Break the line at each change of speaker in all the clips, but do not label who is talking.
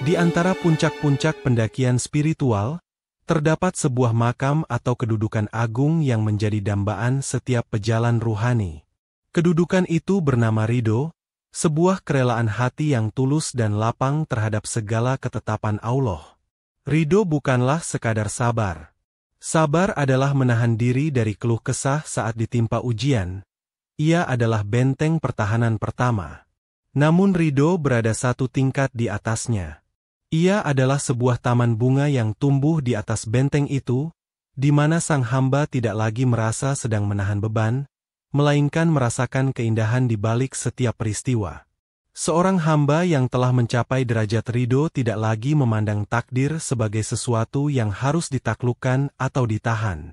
Di antara puncak-puncak pendakian spiritual, terdapat sebuah makam atau kedudukan agung yang menjadi dambaan setiap pejalan ruhani. Kedudukan itu bernama ridho, sebuah kerelaan hati yang tulus dan lapang terhadap segala ketetapan Allah. Ridho bukanlah sekadar sabar. Sabar adalah menahan diri dari keluh kesah saat ditimpa ujian. Ia adalah benteng pertahanan pertama. Namun ridho berada satu tingkat di atasnya. Ia adalah sebuah taman bunga yang tumbuh di atas benteng itu, di mana sang hamba tidak lagi merasa sedang menahan beban, melainkan merasakan keindahan di balik setiap peristiwa. Seorang hamba yang telah mencapai derajat ridho tidak lagi memandang takdir sebagai sesuatu yang harus ditaklukkan atau ditahan.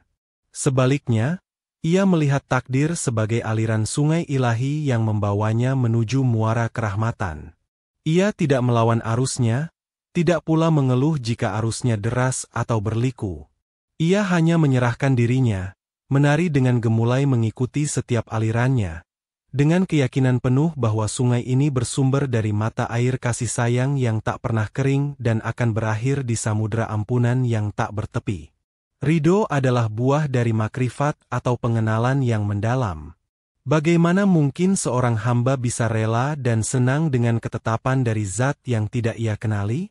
Sebaliknya, ia melihat takdir sebagai aliran sungai ilahi yang membawanya menuju muara kerahmatan. Ia tidak melawan arusnya, tidak pula mengeluh jika arusnya deras atau berliku. Ia hanya menyerahkan dirinya, menari dengan gemulai mengikuti setiap alirannya, dengan keyakinan penuh bahwa sungai ini bersumber dari mata air kasih sayang yang tak pernah kering dan akan berakhir di samudera ampunan yang tak bertepi. Ridho adalah buah dari makrifat atau pengenalan yang mendalam. Bagaimana mungkin seorang hamba bisa rela dan senang dengan ketetapan dari zat yang tidak ia kenali?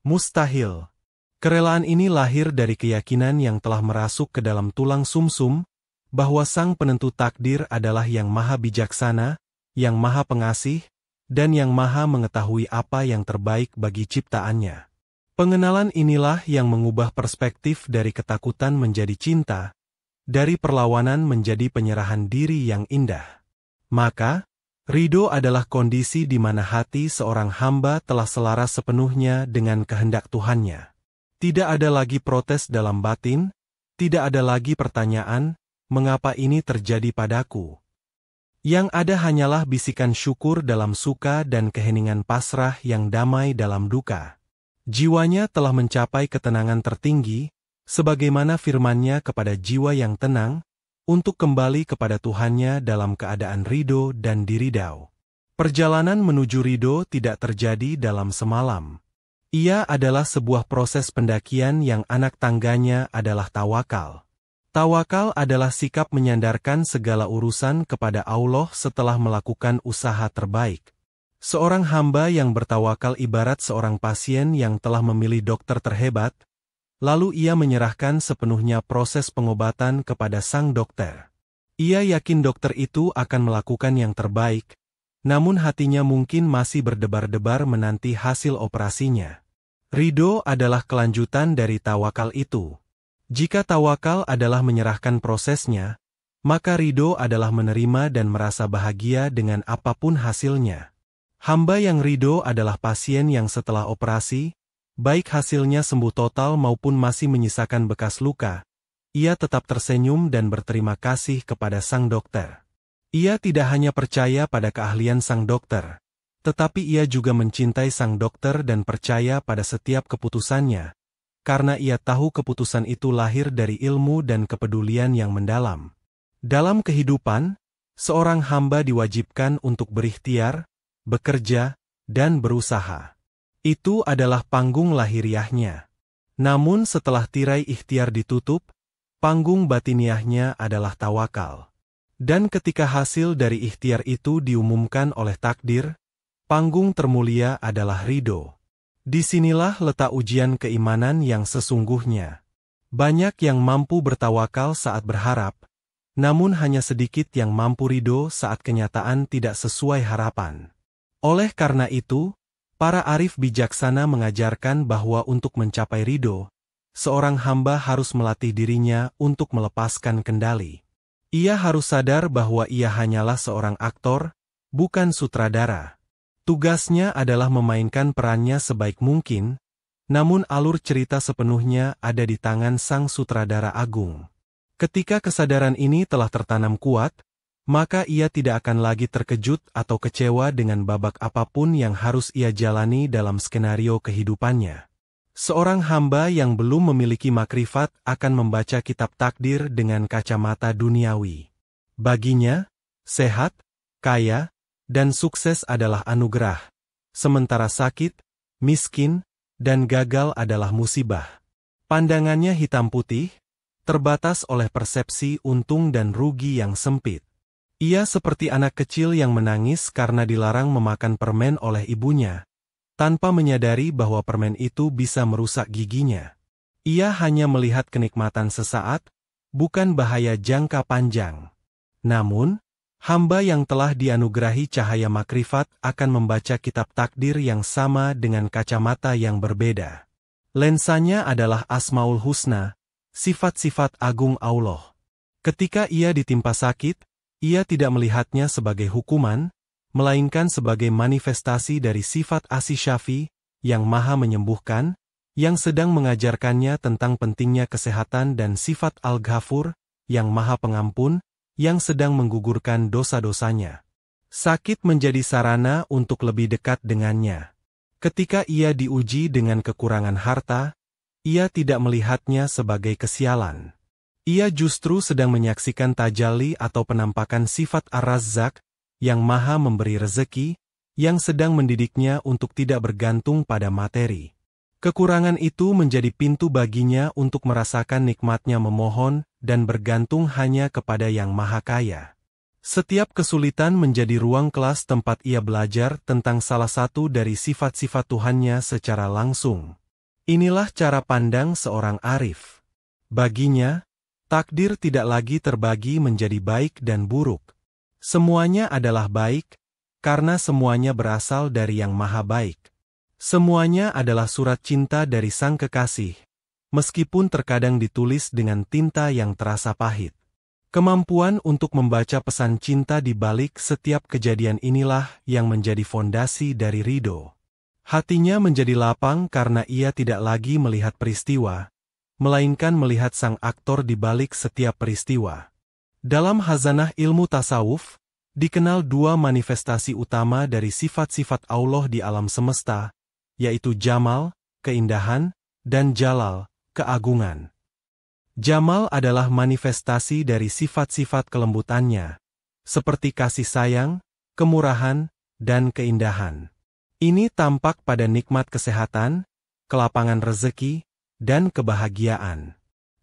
Mustahil. Kerelaan ini lahir dari keyakinan yang telah merasuk ke dalam tulang sumsum, bahwa Sang Penentu Takdir adalah yang maha bijaksana, yang maha pengasih, dan yang maha mengetahui apa yang terbaik bagi ciptaannya. Pengenalan inilah yang mengubah perspektif dari ketakutan menjadi cinta, dari perlawanan menjadi penyerahan diri yang indah. Maka, ridho adalah kondisi di mana hati seorang hamba telah selaras sepenuhnya dengan kehendak Tuhannya. Tidak ada lagi protes dalam batin, tidak ada lagi pertanyaan, mengapa ini terjadi padaku? Yang ada hanyalah bisikan syukur dalam suka dan keheningan pasrah yang damai dalam duka. Jiwanya telah mencapai ketenangan tertinggi, sebagaimana firman-Nya kepada jiwa yang tenang, untuk kembali kepada Tuhannya dalam keadaan ridho dan diridau. Perjalanan menuju ridho tidak terjadi dalam semalam. Ia adalah sebuah proses pendakian yang anak tangganya adalah tawakal. Tawakal adalah sikap menyandarkan segala urusan kepada Allah setelah melakukan usaha terbaik. Seorang hamba yang bertawakal ibarat seorang pasien yang telah memilih dokter terhebat, lalu ia menyerahkan sepenuhnya proses pengobatan kepada sang dokter. Ia yakin dokter itu akan melakukan yang terbaik, namun hatinya mungkin masih berdebar-debar menanti hasil operasinya. Ridho adalah kelanjutan dari tawakal itu. Jika tawakal adalah menyerahkan prosesnya, maka ridho adalah menerima dan merasa bahagia dengan apapun hasilnya. Hamba yang ridho adalah pasien yang setelah operasi, baik hasilnya sembuh total maupun masih menyisakan bekas luka, ia tetap tersenyum dan berterima kasih kepada sang dokter. Ia tidak hanya percaya pada keahlian sang dokter, tetapi ia juga mencintai sang dokter dan percaya pada setiap keputusannya, karena ia tahu keputusan itu lahir dari ilmu dan kepedulian yang mendalam. Dalam kehidupan, seorang hamba diwajibkan untuk berikhtiar, bekerja, dan berusaha. Itu adalah panggung lahiriahnya. Namun setelah tirai ikhtiar ditutup, panggung batiniahnya adalah tawakal. Dan ketika hasil dari ikhtiar itu diumumkan oleh takdir, panggung termulia adalah ridho. Disinilah letak ujian keimanan yang sesungguhnya. Banyak yang mampu bertawakal saat berharap, namun hanya sedikit yang mampu ridho saat kenyataan tidak sesuai harapan. Oleh karena itu, para arif bijaksana mengajarkan bahwa untuk mencapai ridho, seorang hamba harus melatih dirinya untuk melepaskan kendali. Ia harus sadar bahwa ia hanyalah seorang aktor, bukan sutradara. Tugasnya adalah memainkan perannya sebaik mungkin, namun alur cerita sepenuhnya ada di tangan sang sutradara agung. Ketika kesadaran ini telah tertanam kuat, maka ia tidak akan lagi terkejut atau kecewa dengan babak apapun yang harus ia jalani dalam skenario kehidupannya. Seorang hamba yang belum memiliki makrifat akan membaca kitab takdir dengan kacamata duniawi. Baginya, sehat, kaya, dan sukses adalah anugerah, sementara sakit, miskin, dan gagal adalah musibah. Pandangannya hitam putih, terbatas oleh persepsi untung dan rugi yang sempit. Ia seperti anak kecil yang menangis karena dilarang memakan permen oleh ibunya, tanpa menyadari bahwa permen itu bisa merusak giginya. Ia hanya melihat kenikmatan sesaat, bukan bahaya jangka panjang. Namun, hamba yang telah dianugerahi cahaya makrifat akan membaca kitab takdir yang sama dengan kacamata yang berbeda. Lensanya adalah Asmaul Husna, sifat-sifat agung Allah. Ketika ia ditimpa sakit, ia tidak melihatnya sebagai hukuman, melainkan sebagai manifestasi dari sifat As-Syafi, yang maha menyembuhkan, yang sedang mengajarkannya tentang pentingnya kesehatan dan sifat Al-Ghafur, yang maha pengampun, yang sedang menggugurkan dosa-dosanya. Sakit menjadi sarana untuk lebih dekat dengannya. Ketika ia diuji dengan kekurangan harta, ia tidak melihatnya sebagai kesialan. Ia justru sedang menyaksikan tajalli atau penampakan sifat Ar-Razzaq, yang maha memberi rezeki, yang sedang mendidiknya untuk tidak bergantung pada materi. Kekurangan itu menjadi pintu baginya untuk merasakan nikmatnya memohon dan bergantung hanya kepada Yang Maha Kaya. Setiap kesulitan menjadi ruang kelas tempat ia belajar tentang salah satu dari sifat-sifat Tuhannya secara langsung. Inilah cara pandang seorang arif. Baginya, takdir tidak lagi terbagi menjadi baik dan buruk. Semuanya adalah baik, karena semuanya berasal dari Yang Maha Baik. Semuanya adalah surat cinta dari Sang Kekasih, meskipun terkadang ditulis dengan tinta yang terasa pahit. Kemampuan untuk membaca pesan cinta di balik setiap kejadian inilah yang menjadi fondasi dari ridho. Hatinya menjadi lapang karena ia tidak lagi melihat peristiwa, melainkan melihat sang aktor di balik setiap peristiwa. Dalam khazanah ilmu tasawuf, dikenal dua manifestasi utama dari sifat-sifat Allah di alam semesta, yaitu Jamal, keindahan, dan Jalal, keagungan. Jamal adalah manifestasi dari sifat-sifat kelembutannya, seperti kasih sayang, kemurahan, dan keindahan. Ini tampak pada nikmat kesehatan, kelapangan rezeki, dan kebahagiaan.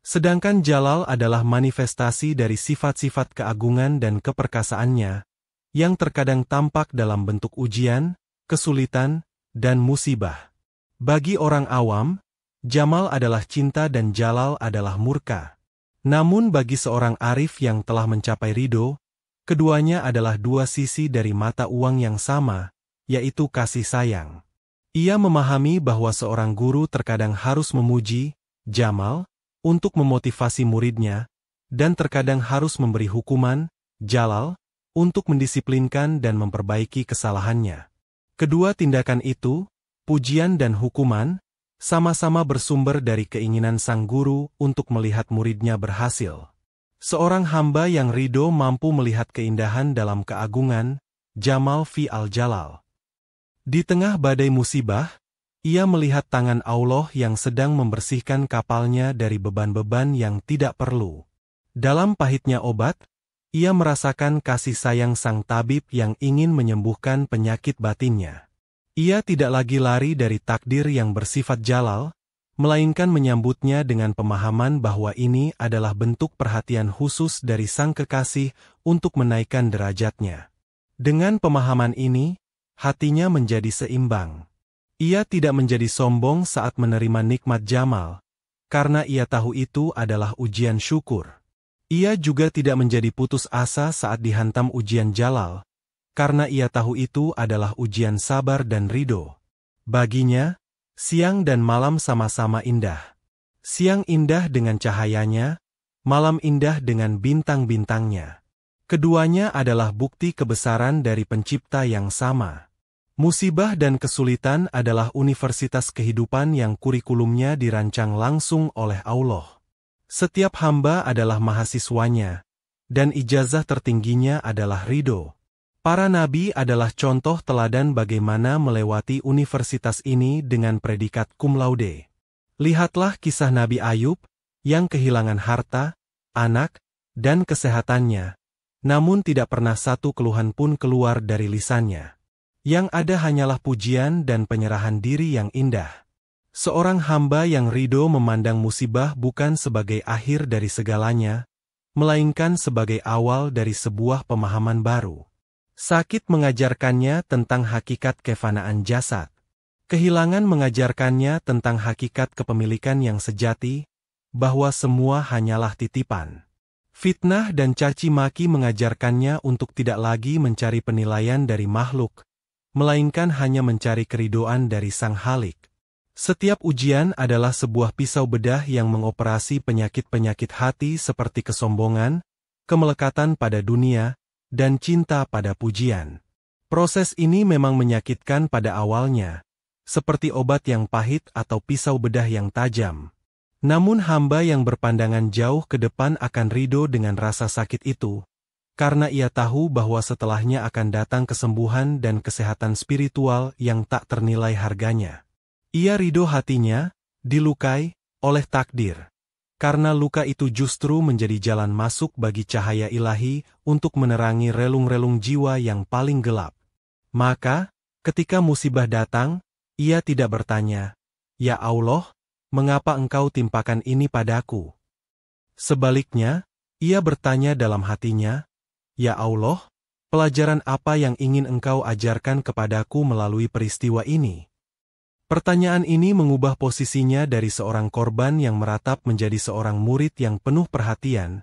Sedangkan Jalal adalah manifestasi dari sifat-sifat keagungan dan keperkasaannya, yang terkadang tampak dalam bentuk ujian, kesulitan, dan musibah. Bagi orang awam, Jamal adalah cinta dan Jalal adalah murka. Namun bagi seorang arif yang telah mencapai ridho, keduanya adalah dua sisi dari mata uang yang sama, yaitu kasih sayang. Ia memahami bahwa seorang guru terkadang harus memuji, Jamal, untuk memotivasi muridnya, dan terkadang harus memberi hukuman, Jalal, untuk mendisiplinkan dan memperbaiki kesalahannya. Kedua tindakan itu, pujian dan hukuman, sama-sama bersumber dari keinginan sang guru untuk melihat muridnya berhasil. Seorang hamba yang ridho mampu melihat keindahan dalam keagungan, Jamal fi al-Jalal. Di tengah badai musibah, ia melihat tangan Allah yang sedang membersihkan kapalnya dari beban-beban yang tidak perlu. Dalam pahitnya obat, ia merasakan kasih sayang sang tabib yang ingin menyembuhkan penyakit batinnya. Ia tidak lagi lari dari takdir yang bersifat Jalal, melainkan menyambutnya dengan pemahaman bahwa ini adalah bentuk perhatian khusus dari Sang Kekasih untuk menaikkan derajatnya. Dengan pemahaman ini, hatinya menjadi seimbang. Ia tidak menjadi sombong saat menerima nikmat Jamal, karena ia tahu itu adalah ujian syukur. Ia juga tidak menjadi putus asa saat dihantam ujian Jalal, karena ia tahu itu adalah ujian sabar dan ridho. Baginya, siang dan malam sama-sama indah. Siang indah dengan cahayanya, malam indah dengan bintang-bintangnya. Keduanya adalah bukti kebesaran dari pencipta yang sama. Musibah dan kesulitan adalah universitas kehidupan yang kurikulumnya dirancang langsung oleh Allah. Setiap hamba adalah mahasiswanya, dan ijazah tertingginya adalah ridho. Para nabi adalah contoh teladan bagaimana melewati universitas ini dengan predikat cum laude. Lihatlah kisah Nabi Ayub, yang kehilangan harta, anak, dan kesehatannya, namun tidak pernah satu keluhan pun keluar dari lisannya. Yang ada hanyalah pujian dan penyerahan diri yang indah. Seorang hamba yang ridho memandang musibah bukan sebagai akhir dari segalanya, melainkan sebagai awal dari sebuah pemahaman baru. Sakit mengajarkannya tentang hakikat kefanaan jasad. Kehilangan mengajarkannya tentang hakikat kepemilikan yang sejati, bahwa semua hanyalah titipan. Fitnah dan caci maki mengajarkannya untuk tidak lagi mencari penilaian dari makhluk, melainkan hanya mencari keridoan dari Sang Khalik. Setiap ujian adalah sebuah pisau bedah yang mengoperasi penyakit-penyakit hati seperti kesombongan, kemelekatan pada dunia, dan cinta pada pujian. Proses ini memang menyakitkan pada awalnya, seperti obat yang pahit atau pisau bedah yang tajam. Namun hamba yang berpandangan jauh ke depan akan ridho dengan rasa sakit itu, karena ia tahu bahwa setelahnya akan datang kesembuhan dan kesehatan spiritual yang tak ternilai harganya. Ia ridho hatinya, dilukai, oleh takdir. Karena luka itu justru menjadi jalan masuk bagi cahaya ilahi untuk menerangi relung-relung jiwa yang paling gelap. Maka, ketika musibah datang, ia tidak bertanya, "Ya Allah, mengapa engkau timpakan ini padaku?" Sebaliknya, ia bertanya dalam hatinya, "Ya Allah, pelajaran apa yang ingin engkau ajarkan kepadaku melalui peristiwa ini?" Pertanyaan ini mengubah posisinya dari seorang korban yang meratap menjadi seorang murid yang penuh perhatian,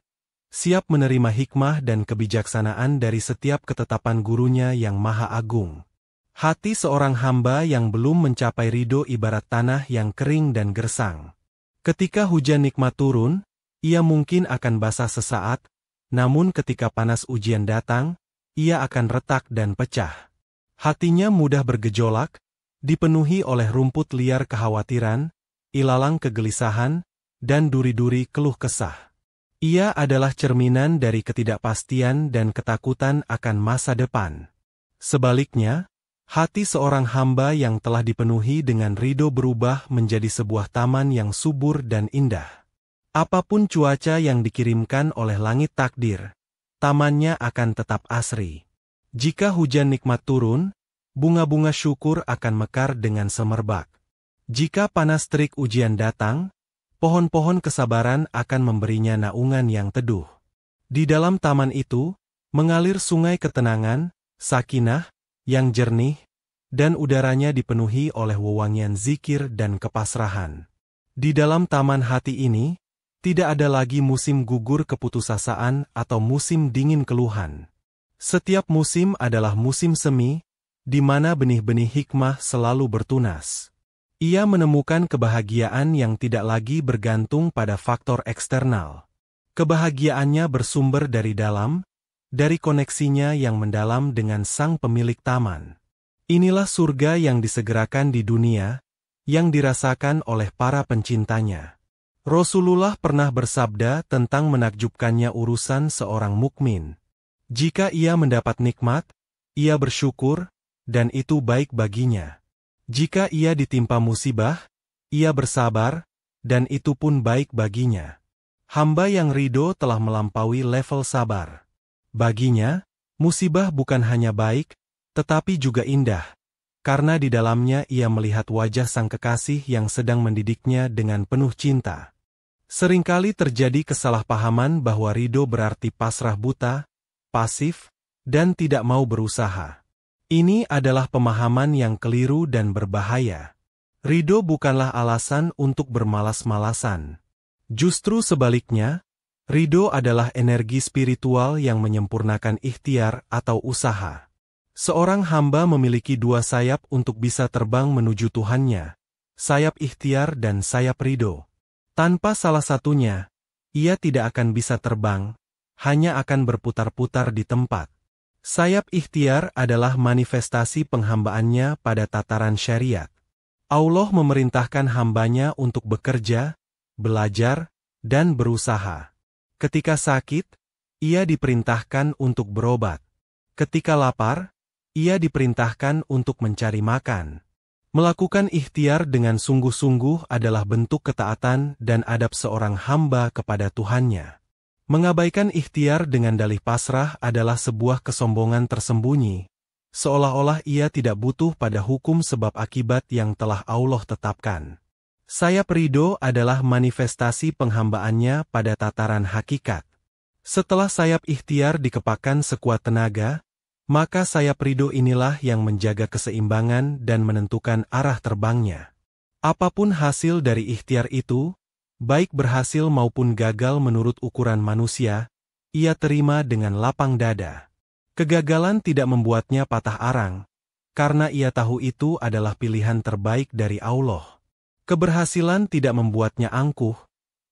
siap menerima hikmah dan kebijaksanaan dari setiap ketetapan gurunya yang maha agung. Hati seorang hamba yang belum mencapai ridho ibarat tanah yang kering dan gersang. Ketika hujan nikmat turun, ia mungkin akan basah sesaat, namun ketika panas ujian datang, ia akan retak dan pecah. Hatinya mudah bergejolak, dipenuhi oleh rumput liar kekhawatiran, ilalang kegelisahan, dan duri-duri keluh kesah. Ia adalah cerminan dari ketidakpastian dan ketakutan akan masa depan. Sebaliknya, hati seorang hamba yang telah dipenuhi dengan ridho berubah menjadi sebuah taman yang subur dan indah. Apapun cuaca yang dikirimkan oleh langit takdir, tamannya akan tetap asri. Jika hujan nikmat turun, bunga-bunga syukur akan mekar dengan semerbak. Jika panas terik ujian datang, pohon-pohon kesabaran akan memberinya naungan yang teduh. Di dalam taman itu, mengalir sungai ketenangan, sakinah, yang jernih, dan udaranya dipenuhi oleh wewangian zikir dan kepasrahan. Di dalam taman hati ini, tidak ada lagi musim gugur keputusasaan atau musim dingin keluhan. Setiap musim adalah musim semi, di mana benih-benih hikmah selalu bertunas. Ia menemukan kebahagiaan yang tidak lagi bergantung pada faktor eksternal. Kebahagiaannya bersumber dari dalam, dari koneksinya yang mendalam dengan sang pemilik taman. Inilah surga yang disegerakan di dunia, yang dirasakan oleh para pencintanya. Rasulullah pernah bersabda tentang menakjubkannya urusan seorang mukmin. Jika ia mendapat nikmat, ia bersyukur, dan itu baik baginya. Jika ia ditimpa musibah, ia bersabar, dan itu pun baik baginya. Hamba yang ridho telah melampaui level sabar. Baginya, musibah bukan hanya baik, tetapi juga indah, karena di dalamnya ia melihat wajah sang kekasih yang sedang mendidiknya dengan penuh cinta. Seringkali terjadi kesalahpahaman bahwa ridho berarti pasrah buta, pasif, dan tidak mau berusaha. Ini adalah pemahaman yang keliru dan berbahaya. Ridho bukanlah alasan untuk bermalas-malasan. Justru sebaliknya, ridho adalah energi spiritual yang menyempurnakan ikhtiar atau usaha. Seorang hamba memiliki dua sayap untuk bisa terbang menuju Tuhannya, sayap ikhtiar dan sayap ridho. Tanpa salah satunya, ia tidak akan bisa terbang, hanya akan berputar-putar di tempat. Sayap ikhtiar adalah manifestasi penghambaannya pada tataran syariat. Allah memerintahkan hambanya untuk bekerja, belajar, dan berusaha. Ketika sakit, ia diperintahkan untuk berobat. Ketika lapar, ia diperintahkan untuk mencari makan. Melakukan ikhtiar dengan sungguh-sungguh adalah bentuk ketaatan dan adab seorang hamba kepada Tuhannya. Mengabaikan ikhtiar dengan dalih pasrah adalah sebuah kesombongan tersembunyi, seolah-olah ia tidak butuh pada hukum sebab akibat yang telah Allah tetapkan. Sayap ridho adalah manifestasi penghambaannya pada tataran hakikat. Setelah sayap ikhtiar dikepakkan sekuat tenaga, maka sayap ridho inilah yang menjaga keseimbangan dan menentukan arah terbangnya. Apapun hasil dari ikhtiar itu, baik berhasil maupun gagal menurut ukuran manusia, ia terima dengan lapang dada. Kegagalan tidak membuatnya patah arang, karena ia tahu itu adalah pilihan terbaik dari Allah. Keberhasilan tidak membuatnya angkuh,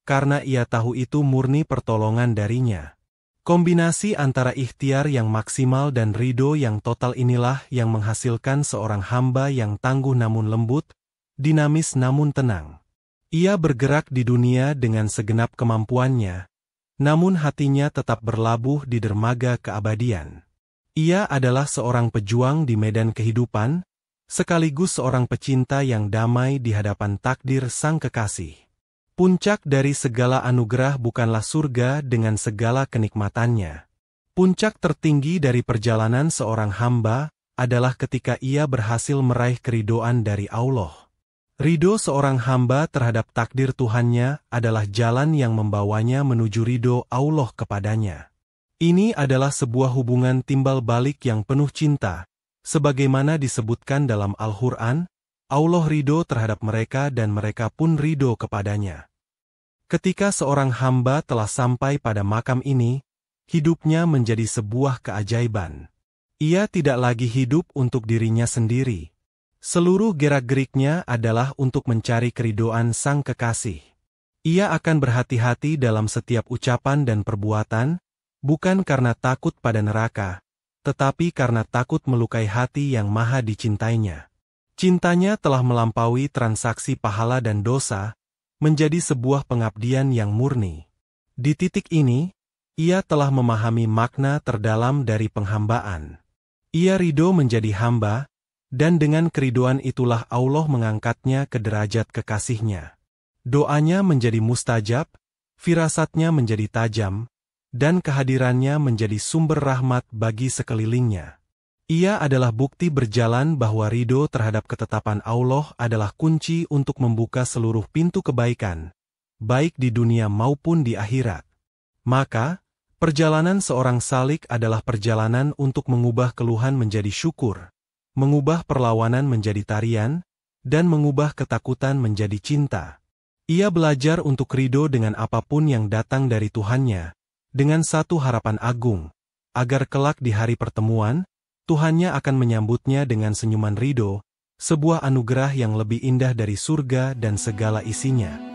karena ia tahu itu murni pertolongan darinya. Kombinasi antara ikhtiar yang maksimal dan ridho yang total inilah yang menghasilkan seorang hamba yang tangguh namun lembut, dinamis namun tenang. Ia bergerak di dunia dengan segenap kemampuannya, namun hatinya tetap berlabuh di dermaga keabadian. Ia adalah seorang pejuang di medan kehidupan, sekaligus seorang pecinta yang damai di hadapan takdir Sang Kekasih. Puncak dari segala anugerah bukanlah surga dengan segala kenikmatannya. Puncak tertinggi dari perjalanan seorang hamba adalah ketika ia berhasil meraih keridhaan dari Allah. Ridho seorang hamba terhadap takdir Tuhannya adalah jalan yang membawanya menuju ridho Allah kepadanya. Ini adalah sebuah hubungan timbal balik yang penuh cinta. Sebagaimana disebutkan dalam Al-Quran, Allah ridho terhadap mereka dan mereka pun ridho kepadanya. Ketika seorang hamba telah sampai pada makam ini, hidupnya menjadi sebuah keajaiban. Ia tidak lagi hidup untuk dirinya sendiri. Seluruh gerak-geriknya adalah untuk mencari keridhaan Sang Kekasih. Ia akan berhati-hati dalam setiap ucapan dan perbuatan, bukan karena takut pada neraka, tetapi karena takut melukai hati yang maha dicintainya. Cintanya telah melampaui transaksi pahala dan dosa, menjadi sebuah pengabdian yang murni. Di titik ini, ia telah memahami makna terdalam dari penghambaan. Ia ridho menjadi hamba, dan dengan keridhoan itulah Allah mengangkatnya ke derajat kekasihnya. Doanya menjadi mustajab, firasatnya menjadi tajam, dan kehadirannya menjadi sumber rahmat bagi sekelilingnya. Ia adalah bukti berjalan bahwa ridho terhadap ketetapan Allah adalah kunci untuk membuka seluruh pintu kebaikan, baik di dunia maupun di akhirat. Maka, perjalanan seorang salik adalah perjalanan untuk mengubah keluhan menjadi syukur, mengubah perlawanan menjadi tarian, dan mengubah ketakutan menjadi cinta. Ia belajar untuk ridho dengan apapun yang datang dari Tuhannya, dengan satu harapan agung, agar kelak di hari pertemuan, Tuhannya akan menyambutnya dengan senyuman ridho, sebuah anugerah yang lebih indah dari surga dan segala isinya.